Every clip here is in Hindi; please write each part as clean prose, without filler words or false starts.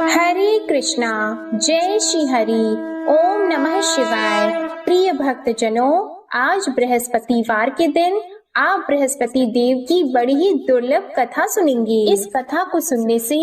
हरे कृष्णा, जय श्री हरि। ओम नमः शिवाय। प्रिय भक्तजनों, आज बृहस्पतिवार के दिन आप बृहस्पति देव की बड़ी ही दुर्लभ कथा सुनेंगे। इस कथा को सुनने से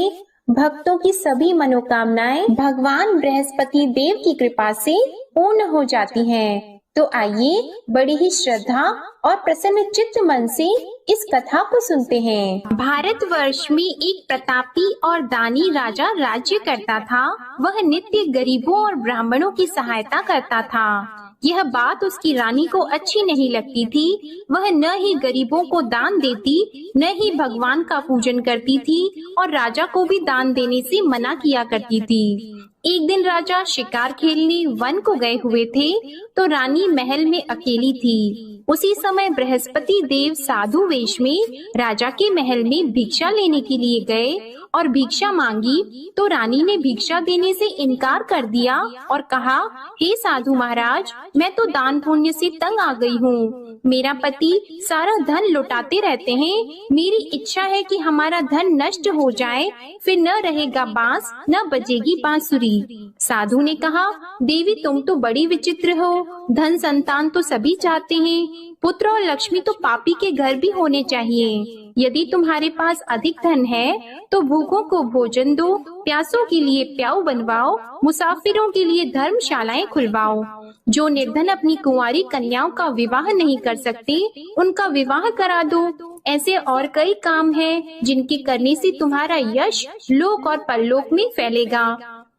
भक्तों की सभी मनोकामनाएं भगवान बृहस्पति देव की कृपा से पूर्ण हो जाती हैं। तो आइए बड़ी ही श्रद्धा और प्रसन्न चित्त मन से इस कथा को सुनते हैं। भारतवर्ष में एक प्रतापी और दानी राजा राज्य करता था। वह नित्य गरीबों और ब्राह्मणों की सहायता करता था। यह बात उसकी रानी को अच्छी नहीं लगती थी। वह न ही गरीबों को दान देती, न ही भगवान का पूजन करती थी और राजा को भी दान देने से मना किया करती थी। एक दिन राजा शिकार खेलने वन को गए हुए थे, तो रानी महल में अकेली थी। उसी समय बृहस्पति देव साधु वेश में राजा के महल में भिक्षा लेने के लिए गए और भिक्षा मांगी, तो रानी ने भिक्षा देने से इनकार कर दिया और कहा, हे साधु महाराज, मैं तो दान पुण्य से तंग आ गई हूँ। मेरा पति सारा धन लुटाते रहते हैं। मेरी इच्छा है कि हमारा धन नष्ट हो जाए, फिर न रहेगा बांस, न बजेगी बांसुरी। साधु ने कहा, देवी तुम तो बड़ी विचित्र हो। धन संतान तो सभी चाहते हैं, पुत्र और लक्ष्मी तो पापी के घर भी होने चाहिए। यदि तुम्हारे पास अधिक धन है तो भूखों को भोजन दो, प्यासों के लिए प्याऊ बनवाओ, मुसाफिरों के लिए धर्मशालाएं खुलवाओ। जो निर्धन अपनी कुंवारी कन्याओं का विवाह नहीं कर सकते, उनका विवाह करा दो। ऐसे और कई काम हैं जिनके करने से तुम्हारा यश लोक और परलोक में फैलेगा।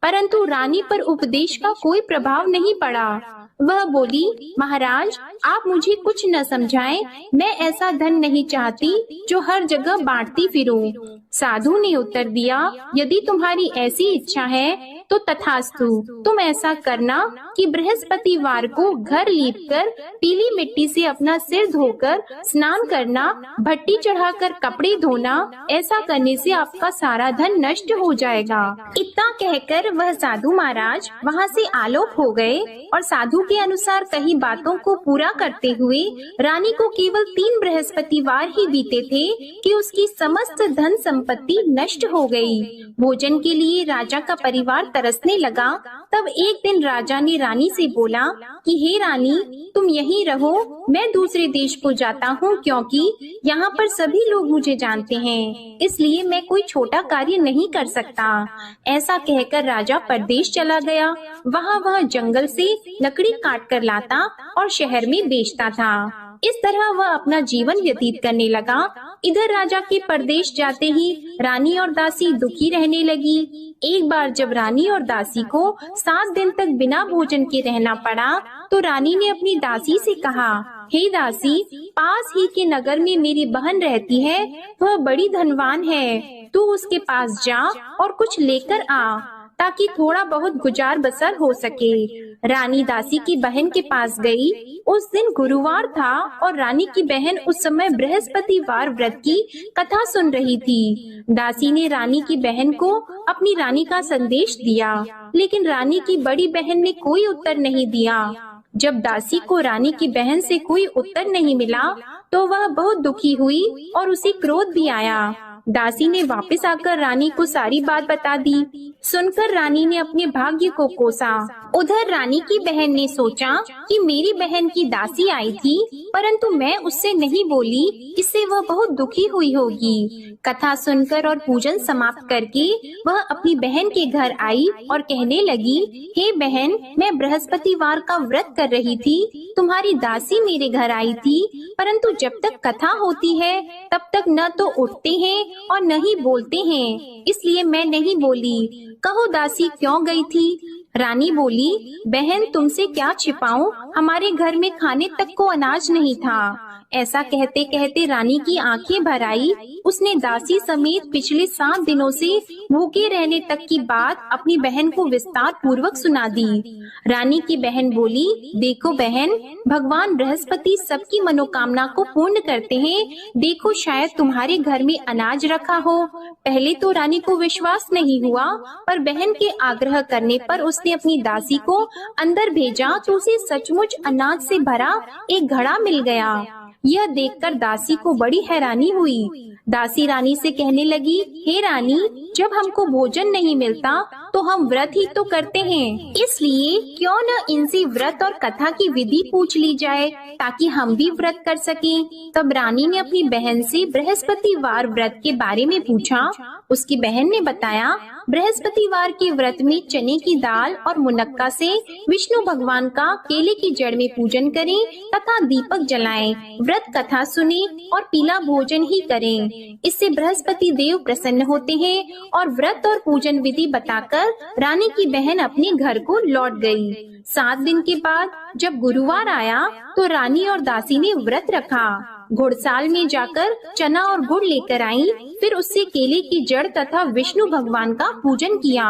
परंतु रानी पर उपदेश का कोई प्रभाव नहीं पड़ा। वह बोली, महाराज आप मुझे कुछ न समझाएं, मैं ऐसा धन नहीं चाहती जो हर जगह बांटती फिरूं। साधु ने उत्तर दिया, यदि तुम्हारी ऐसी इच्छा है तो तथास्तु। तुम ऐसा करना कि बृहस्पतिवार को घर लीपकर पीली मिट्टी से अपना सिर धोकर स्नान करना, भट्टी चढ़ाकर कपड़े धोना। ऐसा करने से आपका सारा धन नष्ट हो जाएगा। इतना कहकर वह साधु महाराज वहाँ से आलोक हो गए और साधु के अनुसार कही बातों को पूरा करते हुए रानी को केवल 3 बृहस्पतिवार ही बीते थे कि उसकी समस्त धन संपत्ति नष्ट हो गई। भोजन के लिए राजा का परिवार तरसने लगा। तब एक दिन राजा ने रानी से बोला कि हे रानी, तुम यहीं रहो, मैं दूसरे देश को जाता हूँ, क्योंकि यहाँ पर सभी लोग मुझे जानते हैं, इसलिए मैं कोई छोटा कार्य नहीं कर सकता। ऐसा कहकर राजा परदेश चला गया। वहाँ वह जंगल से लकड़ी काट कर लाता और शहर में बेचता था। इस तरह वह अपना जीवन व्यतीत करने लगा। इधर राजा के परदेश जाते ही रानी और दासी दुखी रहने लगी। एक बार जब रानी और दासी को 7 दिन तक बिना भोजन के रहना पड़ा, तो रानी ने अपनी दासी से कहा, हे दासी, पास ही के नगर में मेरी बहन रहती है, वह बड़ी धनवान है। तू उसके पास जा और कुछ लेकर आ, ताकि थोड़ा बहुत गुजार बसर हो सके। रानी दासी की बहन के पास गई। उस दिन गुरुवार था और रानी की बहन उस समय बृहस्पतिवार व्रत की कथा सुन रही थी। दासी ने रानी की बहन को अपनी रानी का संदेश दिया, लेकिन रानी की बड़ी बहन ने कोई उत्तर नहीं दिया। जब दासी को रानी की बहन से कोई उत्तर नहीं मिला, तो वह बहुत दुखी हुई और उसे क्रोध भी आया। दासी ने वापस आकर रानी को सारी बात बता दी। सुनकर रानी ने अपने भाग्य को कोसा। उधर रानी की बहन ने सोचा कि मेरी बहन की दासी आई थी, परंतु मैं उससे नहीं बोली, इससे वह बहुत दुखी हुई होगी। कथा सुनकर और पूजन समाप्त करके वह अपनी बहन के घर आई और कहने लगी, हे बहन, मैं बृहस्पतिवार का व्रत कर रही थी, तुम्हारी दासी मेरे घर आई थी, परंतु जब तक कथा होती है तब तक न तो उठते हैं और न ही बोलते हैं, इसलिए मैं नहीं बोली। कहो दासी क्यों गई थी? रानी बोली, बहन तुमसे क्या छिपाऊं, हमारे घर में खाने तक को अनाज नहीं था। ऐसा कहते कहते रानी की आंखें भर आई। उसने दासी समेत पिछले 7 दिनों से भूखे रहने तक की बात अपनी बहन को विस्तार पूर्वक सुना दी। रानी की बहन बोली, देखो बहन, भगवान बृहस्पति सबकी मनोकामना को पूर्ण करते हैं। देखो शायद तुम्हारे घर में अनाज रखा हो। पहले तो रानी को विश्वास नहीं हुआ, पर बहन के आग्रह करने पर उसने अपनी दासी को अंदर भेजा तो उसे सचमुच अनाज से भरा एक घड़ा मिल गया। यह देखकर दासी को बड़ी हैरानी हुई। दासी रानी से कहने लगी, हे रानी, जब हमको भोजन नहीं मिलता तो हम व्रत ही तो करते हैं, इसलिए क्यों न इनसे व्रत और कथा की विधि पूछ ली जाए ताकि हम भी व्रत कर सकें। तब रानी ने अपनी बहन से बृहस्पतिवार व्रत के बारे में पूछा। उसकी बहन ने बताया, बृहस्पतिवार के व्रत में चने की दाल और मुनक्का से विष्णु भगवान का केले की जड़ में पूजन करें तथा दीपक जलाएं, व्रत कथा सुने और पीला भोजन ही करें। इससे बृहस्पति देव प्रसन्न होते हैं। और व्रत और पूजन विधि बताकर रानी की बहन अपने घर को लौट गई। 7 दिन के बाद जब गुरुवार आया तो रानी और दासी ने व्रत रखा। घुड़साल में जाकर चना और गुड़ लेकर आई, फिर उससे केले की जड़ तथा विष्णु भगवान का पूजन किया।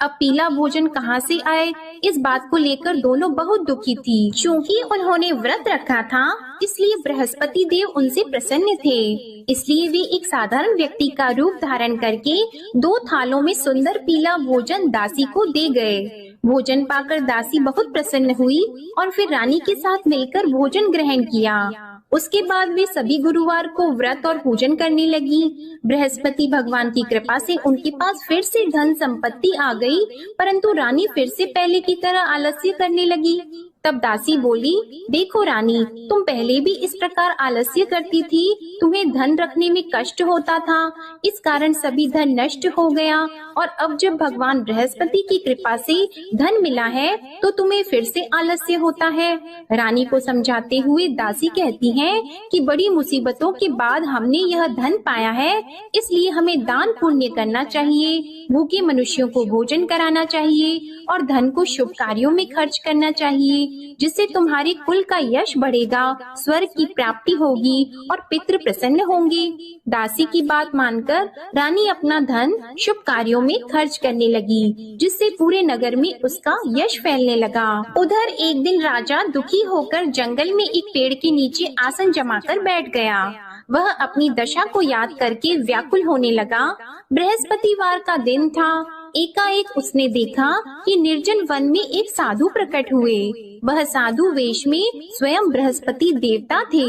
अब पीला भोजन कहाँ से आए, इस बात को लेकर दोनों बहुत दुखी थी। क्योंकि उन्होंने व्रत रखा था, इसलिए बृहस्पति देव उनसे प्रसन्न थे। इसलिए वे एक साधारण व्यक्ति का रूप धारण करके 2 थालों में सुंदर पीला भोजन दासी को दे गए। भोजन पाकर दासी बहुत प्रसन्न हुई और फिर रानी के साथ मिलकर भोजन ग्रहण किया। उसके बाद वे सभी गुरुवार को व्रत और पूजन करने लगी। बृहस्पति भगवान की कृपा से उनके पास फिर से धन संपत्ति आ गई, परंतु रानी फिर से पहले की तरह आलस्य करने लगी। तब दासी बोली, देखो रानी, तुम पहले भी इस प्रकार आलस्य करती थी, तुम्हें धन रखने में कष्ट होता था, इस कारण सभी धन नष्ट हो गया, और अब जब भगवान बृहस्पति की कृपा से धन मिला है तो तुम्हें फिर से आलस्य होता है। रानी को समझाते हुए दासी कहती है कि बड़ी मुसीबतों के बाद हमने यह धन पाया है, इसलिए हमें दान पुण्य करना चाहिए, भूखे मनुष्यों को भोजन कराना चाहिए और धन को शुभ कार्यों में खर्च करना चाहिए, जिससे तुम्हारे कुल का यश बढ़ेगा, स्वर्ग की प्राप्ति होगी और पितृ प्रसन्न होंगे। दासी की बात मानकर रानी अपना धन शुभ कार्यों में खर्च करने लगी, जिससे पूरे नगर में उसका यश फैलने लगा। उधर एक दिन राजा दुखी होकर जंगल में एक पेड़ के नीचे आसन जमाकर बैठ गया। वह अपनी दशा को याद करके व्याकुल होने लगा। बृहस्पतिवार का दिन था। एकाएक उसने देखा कि निर्जन वन में एक साधु प्रकट हुए। वह साधु वेश में स्वयं बृहस्पति देवता थे।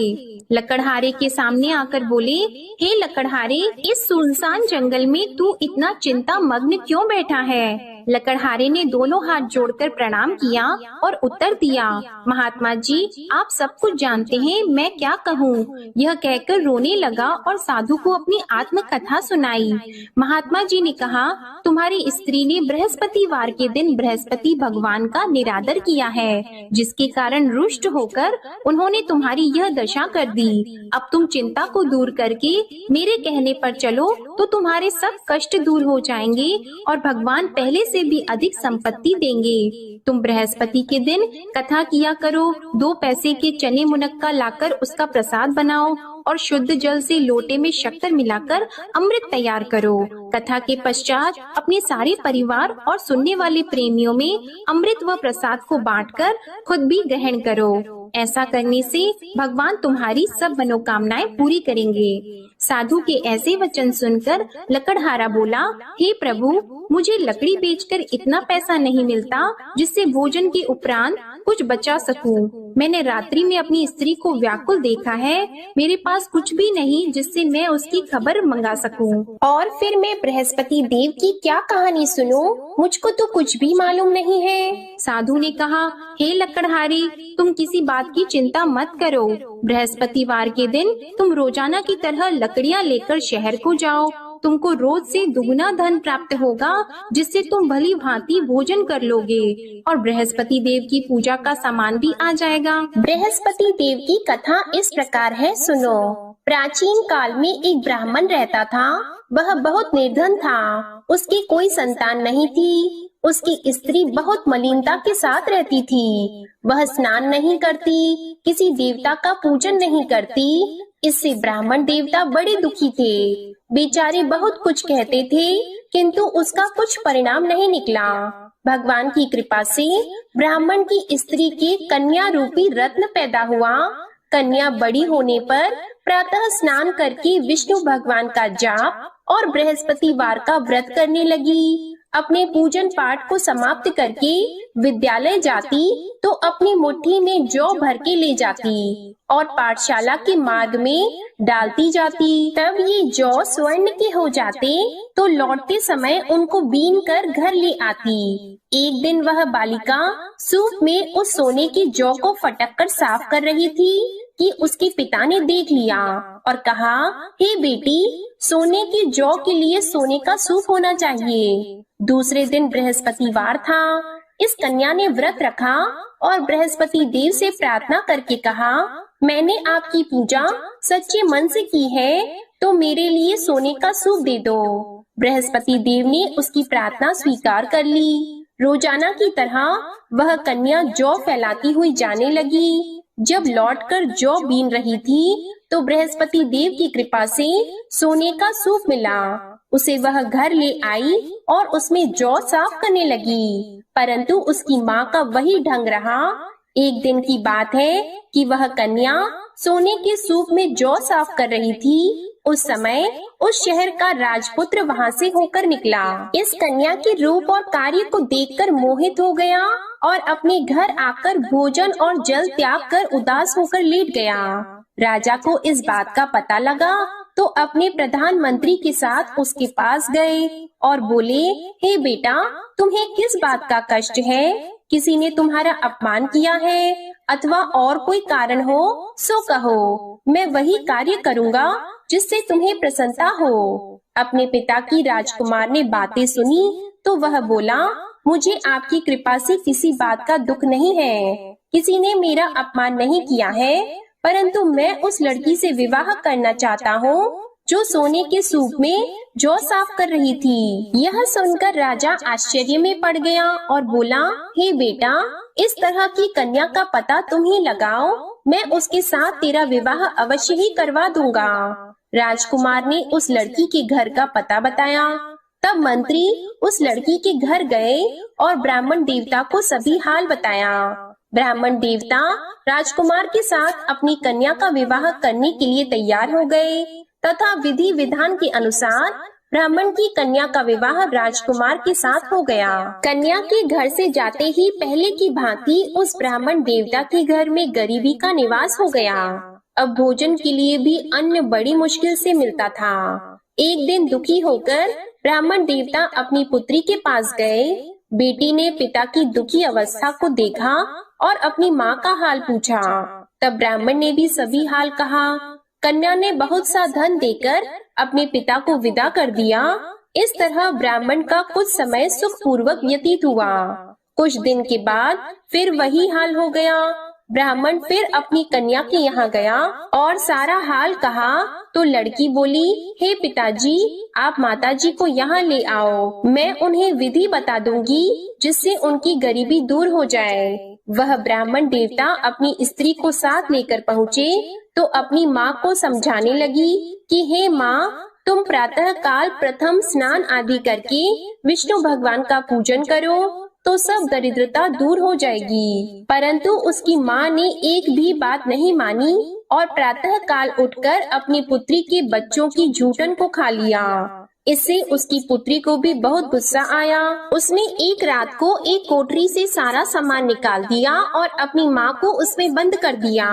लकड़हारे के सामने आकर बोले, हे लकड़हारे, इस सुनसान जंगल में तू इतना चिंता मग्न क्यों बैठा है? लकड़हारे ने दोनों हाथ जोड़कर प्रणाम किया और उत्तर दिया, महात्मा जी, आप सब कुछ जानते हैं, मैं क्या कहूँ। यह कहकर रोने लगा और साधु को अपनी आत्म कथा सुनाई। महात्मा जी ने कहा, तुम्हारी स्त्री ने बृहस्पतिवार के दिन बृहस्पति भगवान का निरादर किया है, जिसके कारण रुष्ट होकर उन्होंने तुम्हारी यह दशा कर दी। अब तुम चिंता को दूर करके मेरे कहने पर चलो तो तुम्हारे सब कष्ट दूर हो जाएंगे और भगवान पहले से भी अधिक संपत्ति देंगे। तुम बृहस्पति के दिन कथा किया करो, 2 पैसे के चने मुनक्का लाकर उसका प्रसाद बनाओ और शुद्ध जल से लोटे में शक्कर मिलाकर अमृत तैयार करो। कथा के पश्चात अपने सारे परिवार और सुनने वाले प्रेमियों में अमृत व प्रसाद को बांटकर खुद भी ग्रहण करो। ऐसा करने से भगवान तुम्हारी सब मनोकामनाएं पूरी करेंगे। साधु के ऐसे वचन सुनकर लकड़हारा बोला, हे प्रभु, मुझे लकड़ी बेचकर इतना पैसा नहीं मिलता जिससे भोजन के उपरांत कुछ बचा सकूं। मैंने रात्रि में अपनी स्त्री को व्याकुल देखा है, मेरे पास कुछ भी नहीं जिससे मैं उसकी खबर मंगा सकूं। और फिर मैं बृहस्पति देव की क्या कहानी सुनूं? मुझको तो कुछ भी मालूम नहीं है। साधु ने कहा, हे लकड़हारी, तुम किसी बात की चिंता मत करो। बृहस्पतिवार के दिन तुम रोजाना की तरह लकड़ियाँ लेकर शहर को जाओ। तुमको रोज से दुगना धन प्राप्त होगा, जिससे तुम भली भांति भोजन कर लोगे और बृहस्पति देव की पूजा का सामान भी आ जाएगा। बृहस्पति देव की कथा इस प्रकार है, सुनो। प्राचीन काल में एक ब्राह्मण रहता था। वह बहुत निर्धन था। उसकी कोई संतान नहीं थी। उसकी स्त्री बहुत मलिनता के साथ रहती थी। वह स्नान नहीं करती, किसी देवता का पूजन नहीं करती। इससे ब्राह्मण देवता बड़े दुखी थे। बेचारे बहुत कुछ कहते थे, किंतु उसका कुछ परिणाम नहीं निकला। भगवान की कृपा से ब्राह्मण की स्त्री के कन्या रूपी रत्न पैदा हुआ। कन्या बड़ी होने पर प्रातः स्नान करके विष्णु भगवान का जाप और बृहस्पतिवार का व्रत करने लगी। अपने पूजन पाठ को समाप्त करके विद्यालय जाती तो अपनी मुट्ठी में जौ भर के ले जाती और पाठशाला के मार्ग में डालती जाती। तब ये जौ स्वर्ण के हो जाते तो लौटते समय उनको बीन कर घर ले आती। एक दिन वह बालिका सूप में उस सोने के जौ को फटक कर साफ कर रही थी कि उसके पिता ने देख लिया और कहा, हे बेटी, सोने के जौ के लिए सोने का सूप होना चाहिए। दूसरे दिन बृहस्पतिवार था। इस कन्या ने व्रत रखा और बृहस्पति देव से प्रार्थना करके कहा, मैंने आपकी पूजा सच्चे मन से की है तो मेरे लिए सोने का सूप दे दो। बृहस्पति देव ने उसकी प्रार्थना स्वीकार कर ली। रोजाना की तरह वह कन्या जौ फैलाती हुई जाने लगी। जब लौटकर जौ बीन रही थी तो बृहस्पति देव की कृपा से सोने का सूप मिला। उसे वह घर ले आई और उसमें जौ साफ करने लगी, परंतु उसकी माँ का वही ढंग रहा। एक दिन की बात है कि वह कन्या सोने के सूप में जौ साफ कर रही थी। उस समय उस शहर का राजपुत्र वहाँ से होकर निकला। इस कन्या के रूप और कार्य को देखकर मोहित हो गया और अपने घर आकर भोजन और जल त्याग कर उदास होकर लेट गया। राजा को इस बात का पता लगा तो अपने प्रधानमंत्री के साथ उसके पास गए और बोले, हे बेटा, तुम्हें किस बात का कष्ट है? किसी ने तुम्हारा अपमान किया है अथवा और कोई कारण हो सो कहो, मैं वही कार्य करूँगा जिससे तुम्हें प्रसन्नता हो। अपने पिता की राजकुमार ने बातें सुनी तो वह बोला, मुझे आपकी कृपा से किसी बात का दुख नहीं है। किसी ने मेरा अपमान नहीं किया है, परंतु मैं उस लड़की से विवाह करना चाहता हूँ जो सोने के सूप में जौ साफ कर रही थी। यह सुनकर राजा आश्चर्य में पड़ गया और बोला, हे बेटा, इस तरह की कन्या का पता तुम ही लगाओ, मैं उसके साथ तेरा विवाह अवश्य ही करवा दूंगा। राजकुमार ने उस लड़की के घर का पता बताया। तब मंत्री उस लड़की के घर गए और ब्राह्मण देवता को सभी हाल बताया। ब्राह्मण देवता राजकुमार के साथ अपनी कन्या का विवाह करने के लिए तैयार हो गए तथा विधि विधान के अनुसार ब्राह्मण की कन्या का विवाह राजकुमार के साथ हो गया। कन्या के घर से जाते ही पहले की भांति उस ब्राह्मण देवता के घर में गरीबी का निवास हो गया। अब भोजन के लिए भी अन्न बड़ी मुश्किल से मिलता था। एक दिन दुखी होकर ब्राह्मण देवता अपनी पुत्री के पास गए। बेटी ने पिता की दुखी अवस्था को देखा और अपनी माँ का हाल पूछा। तब ब्राह्मण ने भी सभी हाल कहा। कन्या ने बहुत सा धन देकर अपने पिता को विदा कर दिया। इस तरह ब्राह्मण का कुछ समय सुख पूर्वक व्यतीत हुआ। कुछ दिन के बाद फिर वही हाल हो गया। ब्राह्मण फिर अपनी कन्या के यहाँ गया और सारा हाल कहा तो लड़की बोली, हे पिताजी, आप माताजी को यहाँ ले आओ, मैं उन्हें विधि बता दूंगी जिससे उनकी गरीबी दूर हो जाए। वह ब्राह्मण देवता अपनी स्त्री को साथ लेकर पहुँचे तो अपनी माँ को समझाने लगी कि हे माँ, तुम प्रातः काल प्रथम स्नान आदि करके विष्णु भगवान का पूजन करो तो सब दरिद्रता दूर हो जाएगी। परंतु उसकी माँ ने एक भी बात नहीं मानी और प्रातः काल उठकर अपनी पुत्री के बच्चों की जूठन को खा लिया। इससे उसकी पुत्री को भी बहुत गुस्सा आया। उसने एक रात को एक कोठरी से सारा सामान निकाल दिया और अपनी माँ को उसमें बंद कर दिया।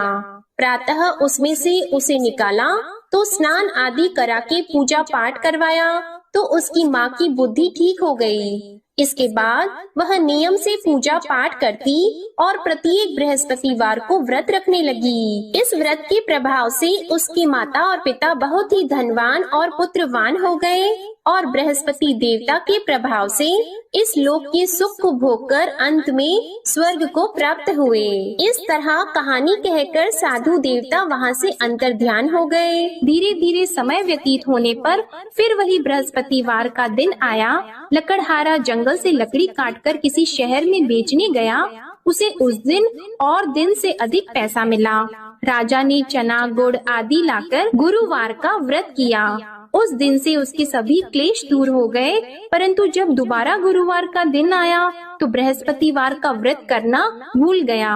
प्रातः उसमें से उसे निकाला तो स्नान आदि करा के पूजा पाठ करवाया तो उसकी माँ की बुद्धि ठीक हो गई। इसके बाद वह नियम से पूजा पाठ करती और प्रत्येक बृहस्पतिवार को व्रत रखने लगी। इस व्रत के प्रभाव से उसकी माता और पिता बहुत ही धनवान और पुत्रवान हो गए और बृहस्पति देवता के प्रभाव से इस लोक के सुख को भोगकर अंत में स्वर्ग को प्राप्त हुए। इस तरह कहानी कहकर साधु देवता वहाँ से अंतर्ध्यान हो गए। धीरे धीरे समय व्यतीत होने पर फिर वही बृहस्पतिवार का दिन आया। लकड़हारा जंगल से लकड़ी काटकर किसी शहर में बेचने गया। उसे उस दिन और दिन से अधिक पैसा मिला। राजा ने चना गुड़ आदि लाकर गुरुवार का व्रत किया। उस दिन से उसके सभी क्लेश दूर हो गए। परंतु जब दोबारा गुरुवार का दिन आया तो बृहस्पतिवार का व्रत करना भूल गया।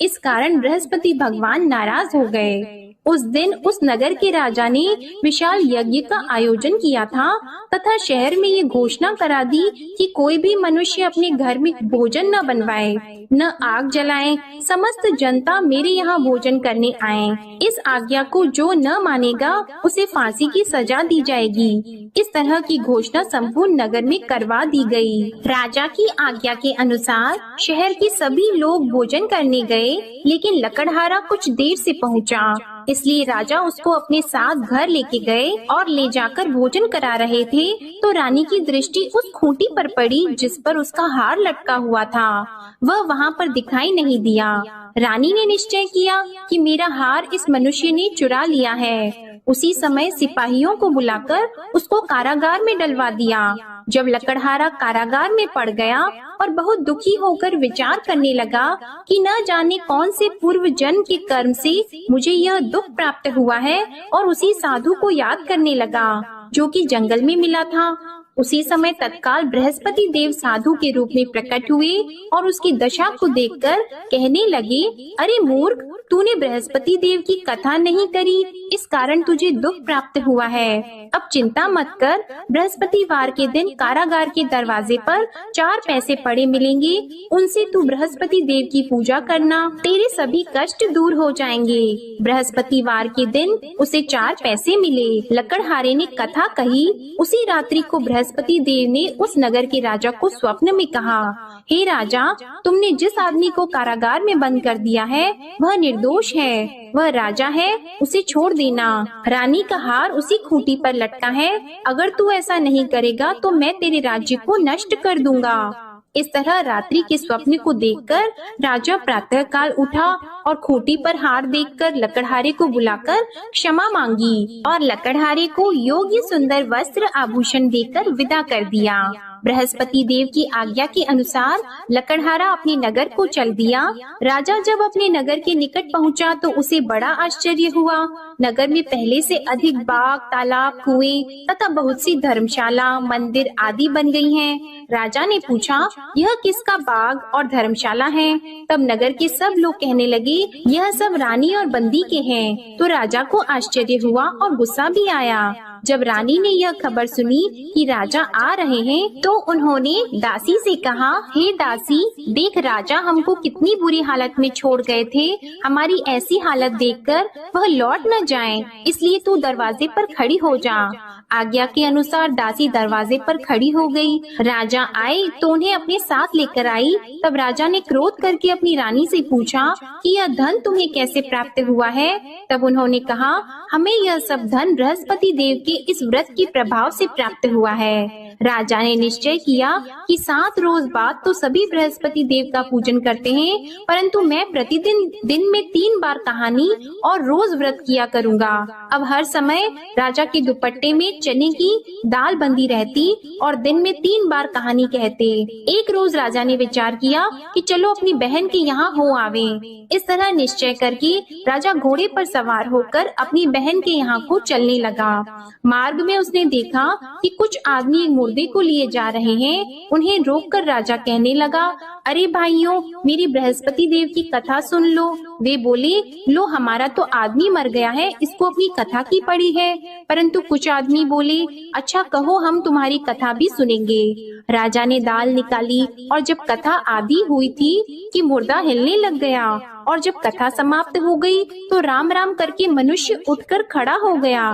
इस कारण बृहस्पति भगवान नाराज हो गए। उस दिन उस नगर के राजा ने विशाल यज्ञ का आयोजन किया था तथा शहर में ये घोषणा करा दी कि कोई भी मनुष्य अपने घर में भोजन न बनवाए, न आग जलाए। समस्त जनता मेरे यहाँ भोजन करने आए। इस आज्ञा को जो न मानेगा उसे फांसी की सजा दी जाएगी। इस तरह की घोषणा संपूर्ण नगर में करवा दी गई। राजा की आज्ञा के अनुसार शहर के सभी लोग भोजन करने गए, लेकिन लकड़हारा कुछ देर से पहुंचा, इसलिए राजा उसको अपने साथ घर लेके गए और ले जाकर भोजन करा रहे थे तो रानी की दृष्टि उस खूंटी पर पड़ी जिस पर उसका हार लटका हुआ था। वह वहाँ पर दिखाई नहीं दिया। रानी ने निश्चय किया कि मेरा हार इस मनुष्य ने चुरा लिया है। उसी समय सिपाहियों को बुलाकर उसको कारागार में डलवा दिया। जब लकड़हारा कारागार में पड़ गया और बहुत दुखी होकर विचार करने लगा कि न जाने कौन से पूर्व जन्म के कर्म से मुझे यह दुख प्राप्त हुआ है, और उसी साधु को याद करने लगा जो कि जंगल में मिला था। उसी समय तत्काल बृहस्पति देव साधु के रूप में प्रकट हुए और उसकी दशा को देखकर कहने लगे, अरे मूर्ख, तूने बृहस्पति देव की कथा नहीं करी, इस कारण तुझे दुख प्राप्त हुआ है। अब चिंता मत कर, बृहस्पतिवार के दिन कारागार के दरवाजे पर 4 पैसे पड़े मिलेंगे, उनसे तू बृहस्पति देव की पूजा करना, तेरे सभी कष्ट दूर हो जाएंगे। बृहस्पतिवार के दिन उसे 4 पैसे मिले। लकड़हारे ने कथा कही। उसी रात्रि को बृहस्पति देव ने उस नगर के राजा को स्वप्न में कहा, हे राजा, तुमने जिस आदमी को कारागार में बंद कर दिया है वह निर्दोष है, वह राजा है, उसे छोड़ देना। रानी का हार उसी खूंटी पर लटका है, अगर तू ऐसा नहीं करेगा तो मैं तेरे राज्य को नष्ट कर दूंगा। इस तरह रात्रि के स्वप्न को देखकर राजा प्रातः काल उठा और खूंटी पर हार देखकर लकड़हारे को बुलाकर क्षमा मांगी और लकड़हारे को योग्य सुंदर वस्त्र आभूषण देकर विदा कर दिया। बृहस्पति देव की आज्ञा के अनुसार लकड़हारा अपने नगर को चल दिया। राजा जब अपने नगर के निकट पहुंचा तो उसे बड़ा आश्चर्य हुआ। नगर में पहले से अधिक बाग, तालाब, कुएं तथा बहुत सी धर्मशाला, मंदिर आदि बन गई हैं। राजा ने पूछा, यह किसका बाग और धर्मशाला है? तब नगर के सब लोग कहने लगे, यह सब रानी और बंदी के हैं। तो राजा को आश्चर्य हुआ और गुस्सा भी आया। जब रानी ने यह खबर सुनी कि राजा आ रहे हैं तो उन्होंने दासी से कहा, हे दासी, देख राजा हमको कितनी बुरी हालत में छोड़ गए थे, हमारी ऐसी हालत देखकर वह लौट न जाएं, इसलिए तू दरवाजे पर खड़ी हो जा। आज्ञा के अनुसार दासी दरवाजे पर खड़ी हो गई। राजा आए तो उन्हें अपने साथ लेकर आई। तब राजा ने क्रोध करके अपनी रानी से पूछा कि यह धन तुम्हें कैसे प्राप्त हुआ है? तब उन्होंने कहा, हमें यह सब धन बृहस्पति देव के इस व्रत के प्रभाव से प्राप्त हुआ है। राजा ने निश्चय किया कि 7 रोज बाद तो सभी बृहस्पति देव का पूजन करते हैं, परंतु मैं प्रतिदिन दिन में 3 बार कहानी और रोज व्रत किया करूँगा। अब हर समय राजा के दुपट्टे में चने की दाल बंदी रहती और दिन में 3 बार कहानी कहते। एक रोज राजा ने विचार किया कि चलो अपनी बहन के यहाँ हो आवे। इस तरह निश्चय करके राजा घोड़े पर सवार होकर अपनी बहन के यहाँ को चलने लगा। मार्ग में उसने देखा कि कुछ आदमी एक मुर्दे को लिए जा रहे हैं। उन्हें रोककर राजा कहने लगा, अरे भाइयों, मेरी बृहस्पति देव की कथा सुन लो। वे बोले, लो हमारा तो आदमी मर गया है, इसको अपनी कथा की पड़ी है। परंतु कुछ आदमी बोले, अच्छा कहो, हम तुम्हारी कथा भी सुनेंगे। राजा ने दाल निकाली और जब कथा आधी हुई थी कि मुर्दा हिलने लग गया, और जब कथा समाप्त हो गई तो राम राम करके मनुष्य उठकर खड़ा हो गया।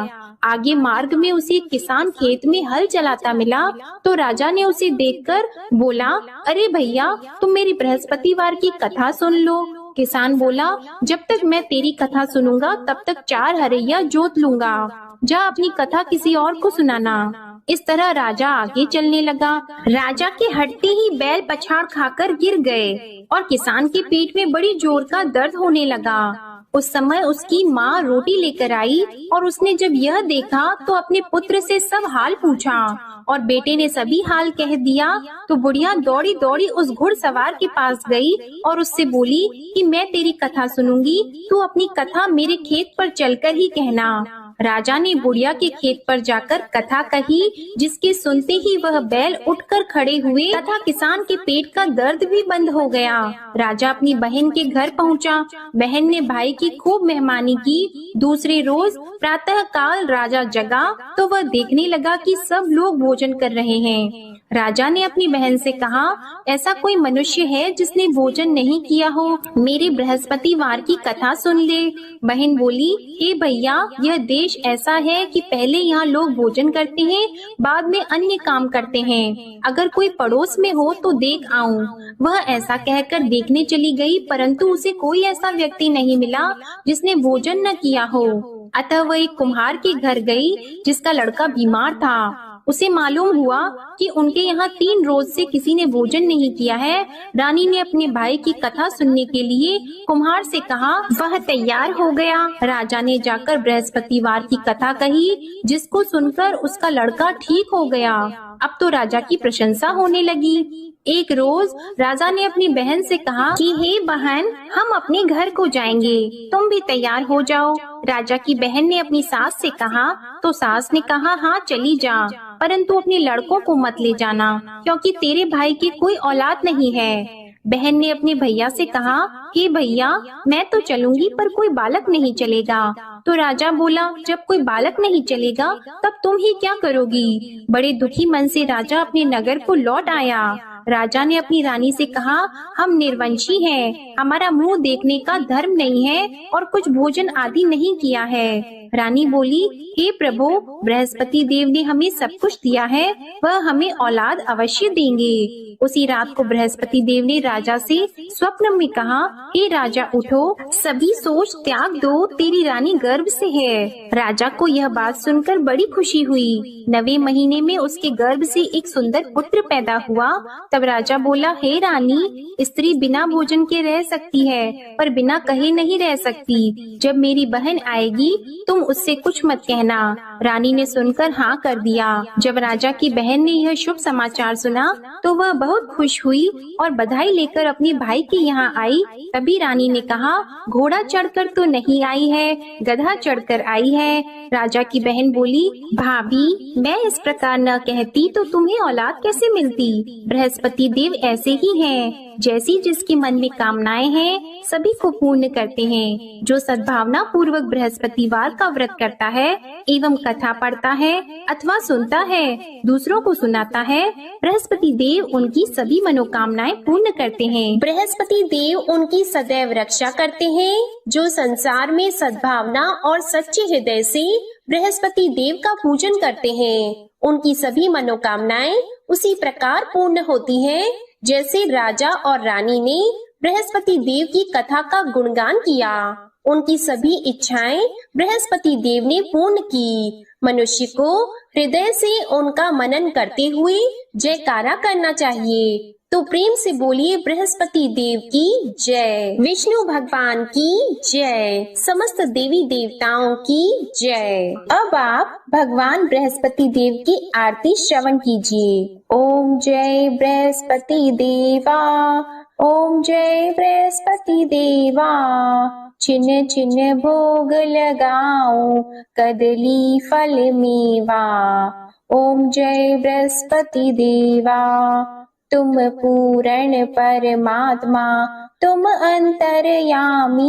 आगे मार्ग में उसे एक किसान खेत में हल चलाता मिला तो राजा ने उसे देखकर बोला, अरे भैया, तुम मेरी बृहस्पतिवार की कथा सुन लो। किसान बोला, जब तक मैं तेरी कथा सुनूंगा तब तक 4 हरैया जोत लूंगा, जा अपनी कथा किसी और को सुनाना। इस तरह राजा आगे चलने लगा। राजा के हटते ही बैल पछाड़ खाकर गिर गए और किसान के पेट में बड़ी जोर का दर्द होने लगा। उस समय उसकी माँ रोटी लेकर आई और उसने जब यह देखा तो अपने पुत्र से सब हाल पूछा और बेटे ने सभी हाल कह दिया। तो बुढ़िया दौड़ी दौड़ी उस घुड़सवार के पास गई और उससे बोली कि मैं तेरी कथा सुनूंगी, तू अपनी कथा मेरे खेत पर चलकर ही कहना। राजा ने बुढ़िया के खेत पर जाकर कथा कही, जिसके सुनते ही वह बैल उठकर खड़े हुए तथा किसान के पेट का दर्द भी बंद हो गया। राजा अपनी बहन के घर पहुंचा। बहन ने भाई की खूब मेहमानी की। दूसरे रोज प्रातः काल राजा जगा तो वह देखने लगा कि सब लोग भोजन कर रहे हैं। राजा ने अपनी बहन से कहा, ऐसा कोई मनुष्य है जिसने भोजन नहीं किया हो? मेरे बृहस्पतिवार की कथा सुन ले। बहन बोली, हे भैया, यह देश ऐसा है कि पहले यहाँ लोग भोजन करते हैं, बाद में अन्य काम करते हैं। अगर कोई पड़ोस में हो तो देख आऊं। वह ऐसा कहकर देखने चली गई, परंतु उसे कोई ऐसा व्यक्ति नहीं मिला जिसने भोजन न किया हो। अतः वह एक कुम्हार के घर गई जिसका लड़का बीमार था। उसे मालूम हुआ कि उनके यहाँ 3 रोज से किसी ने भोजन नहीं किया है। रानी ने अपने भाई की कथा सुनने के लिए कुम्हार से कहा। वह तैयार हो गया। राजा ने जाकर बृहस्पतिवार की कथा कही, जिसको सुनकर उसका लड़का ठीक हो गया। अब तो राजा की प्रशंसा होने लगी। एक रोज राजा ने अपनी बहन से कहा कि हे बहन, हम अपने घर को जाएंगे, तुम भी तैयार हो जाओ। राजा की बहन ने अपनी सास से कहा तो सास ने कहा, हाँ चली जा, परंतु अपने लड़कों को मत ले जाना, क्योंकि तेरे भाई की कोई औलाद नहीं है। बहन ने अपने भैया से कहा, हे भैया, मैं तो चलूंगी पर कोई बालक नहीं चलेगा। तो राजा बोला, जब कोई बालक नहीं चलेगा तब तुम ही क्या करोगी? बड़े दुखी मन से राजा अपने नगर को लौट आया। राजा ने अपनी रानी से कहा, हम निर्वंशी हैं, हमारा मुंह देखने का धर्म नहीं है और कुछ भोजन आदि नहीं किया है। रानी बोली, हे प्रभु, बृहस्पति देव ने हमें सब कुछ दिया है, वह हमें औलाद अवश्य देंगे। उसी रात को बृहस्पति देव ने राजा से स्वप्न में कहा, हे राजा उठो, सभी सोच त्याग दो, तेरी रानी गर्भ से है। राजा को यह बात सुनकर बड़ी खुशी हुई। 9वें महीने में उसके गर्भ से एक सुंदर पुत्र पैदा हुआ। तब राजा बोला, हे रानी, स्त्री बिना भोजन के रह सकती है, पर बिना कहे नहीं रह सकती। जब मेरी बहन आएगी तुम उससे कुछ मत कहना। रानी ने सुनकर हाँ कर दिया। जब राजा की बहन ने यह शुभ समाचार सुना तो वह बहुत खुश हुई और बधाई लेकर अपने भाई के यहाँ आई। तभी रानी ने कहा, घोड़ा चढ़कर तो नहीं आई है, गधा चढ़कर आई है। राजा की बहन बोली, भाभी, मैं इस प्रकार न कहती तो तुम्हें औलाद कैसे मिलती? बृहस्पति देव ऐसे ही हैं, जैसी जिसके मन में कामनाएं हैं सभी को पूर्ण करते हैं। जो सद्भावना पूर्वक बृहस्पतिवार का व्रत करता है एवं कथा पढ़ता है अथवा सुनता है, दूसरों को सुनाता है, बृहस्पति देव उनकी सभी मनोकामनाएं पूर्ण करते हैं। बृहस्पति देव उनकी सदैव रक्षा करते हैं। जो संसार में सद्भावना और सच्चे हृदय से बृहस्पति देव का पूजन करते हैं, उनकी सभी मनोकामनाएं उसी प्रकार पूर्ण होती हैं, जैसे राजा और रानी ने बृहस्पति देव की कथा का गुणगान किया। उनकी सभी इच्छाएं बृहस्पति देव ने पूर्ण की। मनुष्य को हृदय से उनका मनन करते हुए जयकारा करना चाहिए। तो प्रेम से बोलिए, बृहस्पति देव की जय, विष्णु भगवान की जय, समस्त देवी देवताओं की जय। अब आप भगवान बृहस्पति देव की आरती श्रवण कीजिए। ओम जय बृहस्पति देवा, ओम जय बृहस्पति देवा, छिन्न छिन्न भोग लगाऊं कदली फल मेवा। ओम जय बृहस्पति देवा, तुम पूर्ण परमात्मा, तुम अंतर्यामी,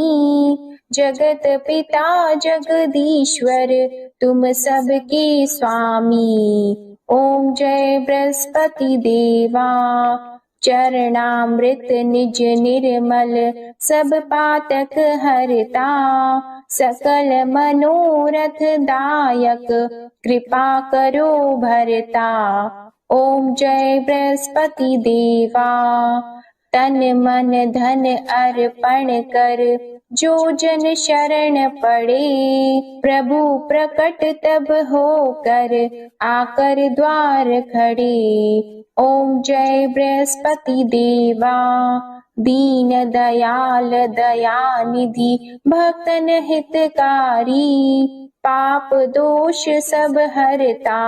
जगत पिता जगदीश्वर, तुम सबके स्वामी। ओम जय बृहस्पति देवा, चरणामृत निज निर्मल, सब पातक हरता, सकल मनोरथ दायक, कृपा करो भरता। ओम जय बृहस्पति देवा, तन मन धन अर्पण कर, जो जन शरण पड़े, प्रभु प्रकट तब होकर, आकर द्वार खड़े। ओम जय बृहस्पति देवा, दीन दयाल दयानिधि, भक्तन हितकारी, पाप दोष सब हरता,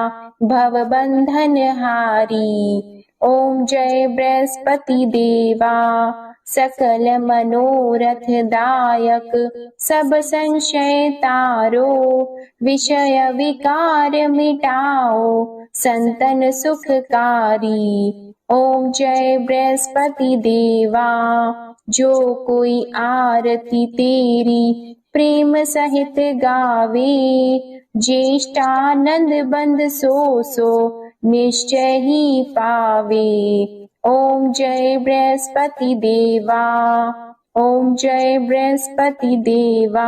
भव बंधन हारी। ओम जय बृहस्पति देवा, सकल मनोरथ दायक सब संशय तारो, विषय विकार मिटाओ संतन सुखकारी। ओम जय बृहस्पति देवा, जो कोई आरती तेरी प्रेम सहित गावे, ज्येष्ठानंद बंद सो निश्चय ही पावे। ओम जय बृहस्पति देवा, ओम जय बृहस्पति देवा।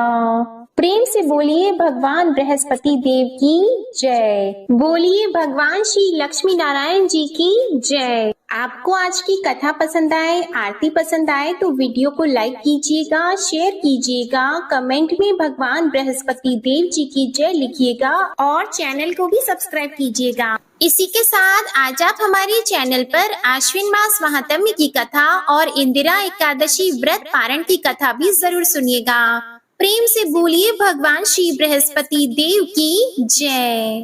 प्रेम से बोलिए भगवान बृहस्पति देव की जय। बोलिए भगवान श्री लक्ष्मी नारायण जी की जय। आपको आज की कथा पसंद आए, आरती पसंद आए तो वीडियो को लाइक कीजिएगा, शेयर कीजिएगा, कमेंट में भगवान बृहस्पति देव जी की जय लिखिएगा और चैनल को भी सब्सक्राइब कीजिएगा। इसी के साथ आज आप हमारे चैनल पर आश्विन मास महात्म्य की कथा और इंदिरा एकादशी व्रत पारण की कथा भी जरूर सुनिएगा। प्रेम से बोलिए भगवान श्री बृहस्पति देव की जय।